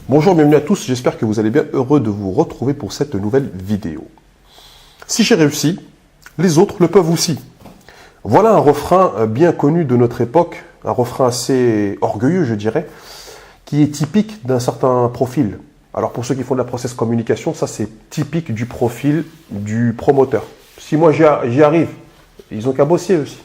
Bonjour, bienvenue à tous, j'espère que vous allez bien, heureux de vous retrouver pour cette nouvelle vidéo. Si j'ai réussi, les autres le peuvent aussi. Voilà un refrain bien connu de notre époque, un refrain assez orgueilleux je dirais, qui est typique d'un certain profil. Alors pour ceux qui font de la process communication, ça c'est typique du profil du promoteur. Si moi j'y arrive, ils ont qu'à bosser aussi.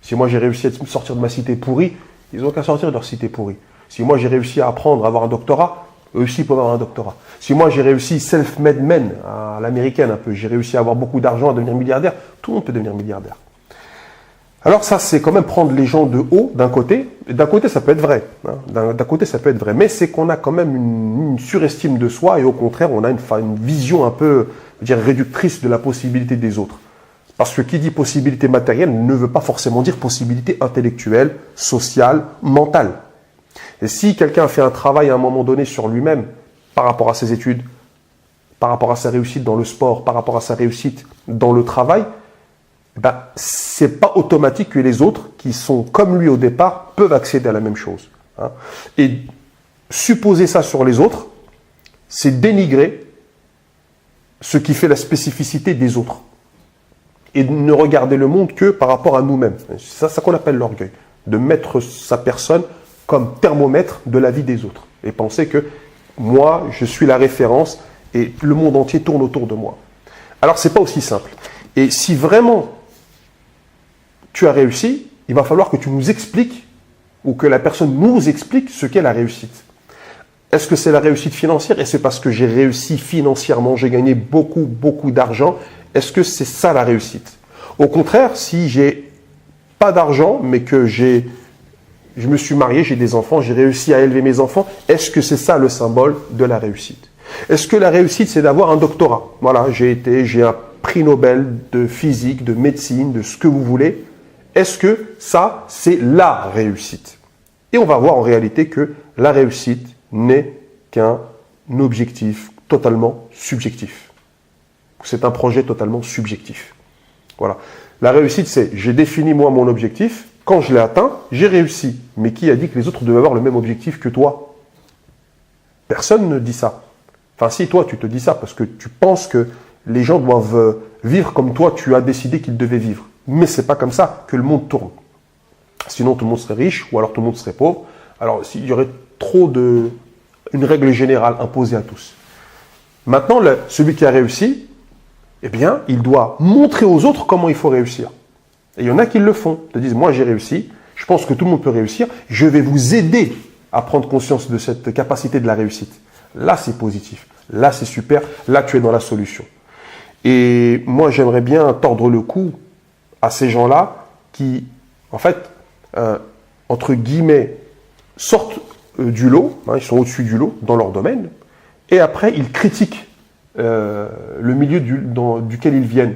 Si moi j'ai réussi à sortir de ma cité pourrie, ils ont qu'à sortir de leur cité pourrie. Si moi j'ai réussi à apprendre, à avoir un doctorat, eux aussi peuvent avoir un doctorat. Si moi j'ai réussi self-made man, à l'américaine un peu, j'ai réussi à avoir beaucoup d'argent, à devenir milliardaire, tout le monde peut devenir milliardaire. Alors ça c'est quand même prendre les gens de haut d'un côté, et d'un côté ça peut être vrai, hein, d'un côté ça peut être vrai, mais c'est qu'on a quand même une surestime de soi et au contraire on a une vision un peu, je veux dire, réductrice de la possibilité des autres. Parce que qui dit possibilité matérielle ne veut pas forcément dire possibilité intellectuelle, sociale, mentale. Et si quelqu'un fait un travail à un moment donné sur lui-même, par rapport à ses études, par rapport à sa réussite dans le sport, par rapport à sa réussite dans le travail, ben, c'est pas automatique que les autres, qui sont comme lui au départ, peuvent accéder à la même chose. Hein. Et supposer ça sur les autres, c'est dénigrer ce qui fait la spécificité des autres. Et ne regarder le monde que par rapport à nous-mêmes. C'est ça qu'on appelle l'orgueil. De mettre sa personne comme thermomètre de la vie des autres. Et penser que moi, je suis la référence et le monde entier tourne autour de moi. Alors, c'est pas aussi simple. Et si vraiment tu as réussi, il va falloir que tu nous expliques ou que la personne nous explique ce qu'est la réussite. Est-ce que c'est la réussite financière et c'est parce que j'ai réussi financièrement, j'ai gagné beaucoup d'argent? Est-ce que c'est ça la réussite? Au contraire, si j'ai pas d'argent, mais que je me suis marié, j'ai des enfants, j'ai réussi à élever mes enfants, est-ce que c'est ça le symbole de la réussite? Est-ce que la réussite, c'est d'avoir un doctorat? Voilà, j'ai un prix Nobel de physique, de médecine, de ce que vous voulez. Est-ce que ça, c'est la réussite? Et on va voir en réalité que la réussite n'est qu'un objectif totalement subjectif. C'est un projet totalement subjectif. Voilà. La réussite, c'est j'ai défini moi mon objectif. Quand je l'ai atteint, j'ai réussi. Mais qui a dit que les autres devaient avoir le même objectif que toi? Personne ne dit ça. Enfin, si, toi, tu te dis ça parce que tu penses que les gens doivent vivre comme toi, tu as décidé qu'ils devaient vivre. Mais c'est pas comme ça que le monde tourne. Sinon, tout le monde serait riche ou alors tout le monde serait pauvre. Alors, il y aurait une règle générale imposée à tous. Maintenant, celui qui a réussi, eh bien, il doit montrer aux autres comment il faut réussir. Et il y en a qui le font. Ils disent, moi j'ai réussi, je pense que tout le monde peut réussir, je vais vous aider à prendre conscience de cette capacité de la réussite. Là, c'est positif. Là, c'est super. Là, tu es dans la solution. Et moi, j'aimerais bien tordre le cou à ces gens-là qui, en fait, entre guillemets, sortent du lot, hein, ils sont au-dessus du lot dans leur domaine, et après, ils critiquent le milieu duquel ils viennent.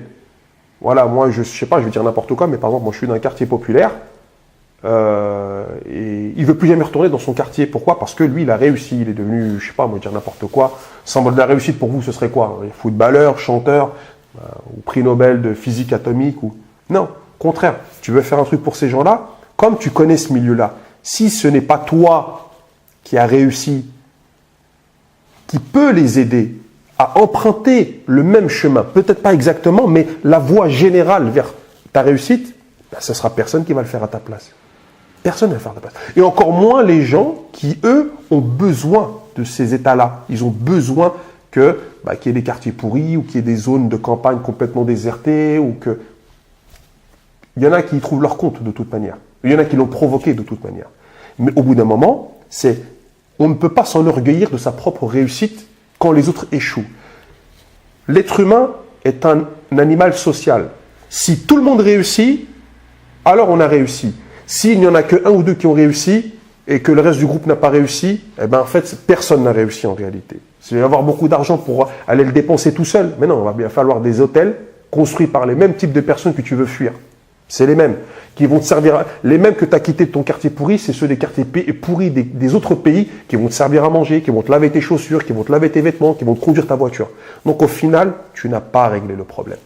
Voilà, moi, je sais pas, je vais dire n'importe quoi, mais par exemple, moi, je suis dans un quartier populaire et il veut plus jamais retourner dans son quartier. Pourquoi? Parce que lui, il a réussi, il est devenu, je sais pas, moi, dire n'importe quoi. Symbole de la réussite pour vous, ce serait quoi? Footballeur, chanteur, ou prix Nobel de physique atomique ou... Non, au contraire, tu veux faire un truc pour ces gens-là, comme tu connais ce milieu-là. Si ce n'est pas toi qui as réussi, qui peut les aider à emprunter le même chemin, peut-être pas exactement, mais la voie générale vers ta réussite, ben, ce sera personne qui va le faire à ta place. Personne ne va le faire à ta place. Et encore moins les gens qui, eux, ont besoin de ces états-là. Ils ont besoin qu'il y ait des quartiers pourris ou qu'il y ait des zones de campagne complètement désertées ou que... Il y en a qui y trouvent leur compte de toute manière. Il y en a qui l'ont provoqué de toute manière. Mais au bout d'un moment, on ne peut pas s'enorgueillir de sa propre réussite quand les autres échouent. L'être humain est un animal social. Si tout le monde réussit, alors on a réussi. S'il n'y en a que un ou deux qui ont réussi et que le reste du groupe n'a pas réussi, eh ben en fait, personne n'a réussi en réalité. Il va y avoir beaucoup d'argent pour aller le dépenser tout seul. Mais non, il va bien falloir des hôtels construits par les mêmes types de personnes que tu veux fuir. C'est les mêmes qui vont te servir, les mêmes que tu as quitté de ton quartier pourri, c'est ceux des quartiers pourris des autres pays qui vont te servir à manger, qui vont te laver tes chaussures, qui vont te laver tes vêtements, qui vont te conduire ta voiture. Donc au final, tu n'as pas réglé le problème.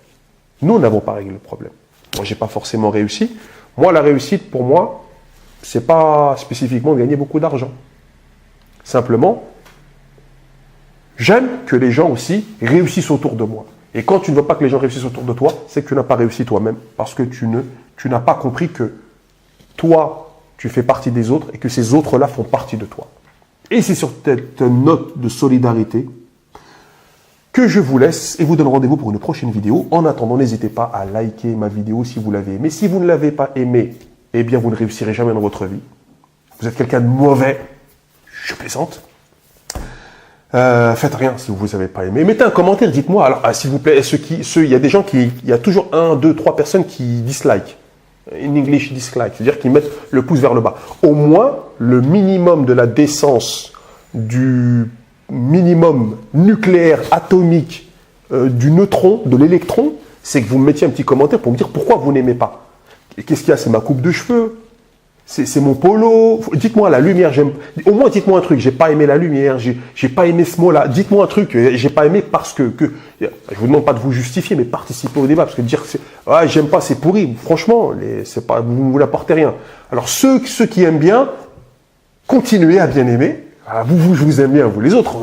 Nous n'avons pas réglé le problème. Moi, j'ai pas forcément réussi. Moi, la réussite, pour moi, c'est pas spécifiquement de gagner beaucoup d'argent. Simplement, J'aime que les gens aussi réussissent autour de moi. Et quand tu ne veux pas que les gens réussissent autour de toi, c'est que tu n'as pas réussi toi-même, parce que tu n'as pas compris que toi, tu fais partie des autres et que ces autres-là font partie de toi. Et c'est sur cette note de solidarité que je vous laisse et vous donne rendez-vous pour une prochaine vidéo. En attendant, n'hésitez pas à liker ma vidéo si vous l'avez aimée. Si vous ne l'avez pas aimée, eh bien, vous ne réussirez jamais dans votre vie. Vous êtes quelqu'un de mauvais. Je plaisante. Faites rien si vous ne avez pas aimé. Mettez un commentaire, dites-moi. Alors, s'il vous plaît, il y a des gens il y a toujours 1, 2, 3 personnes qui dislike. In English, dislike. C'est-à-dire qu'ils mettent le pouce vers le bas. Au moins, le minimum de la décence du minimum nucléaire, atomique, du neutron, de l'électron, c'est que vous me mettiez un petit commentaire pour me dire pourquoi vous n'aimez pas. Qu'est-ce qu'il y a? C'est ma coupe de cheveux, c'est mon polo. Dites-moi la lumière, j'aime. Au moins dites-moi un truc, j'ai pas aimé la lumière, j'ai pas aimé ce mot-là. Dites-moi un truc, j'ai pas aimé parce que. Je vous demande pas de vous justifier, mais participez au débat, parce que dire ah, j'aime pas, c'est pourri. Franchement, vous n'apportez rien. Alors ceux qui aiment bien, continuez à bien aimer. Ah, je vous aime bien, vous les autres.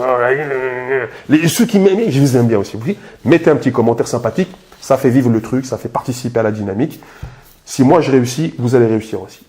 Ceux qui m'aiment, je vous aime bien aussi. Vous mettez un petit commentaire sympathique, ça fait vivre le truc, ça fait participer à la dynamique. Si moi je réussis, vous allez réussir aussi.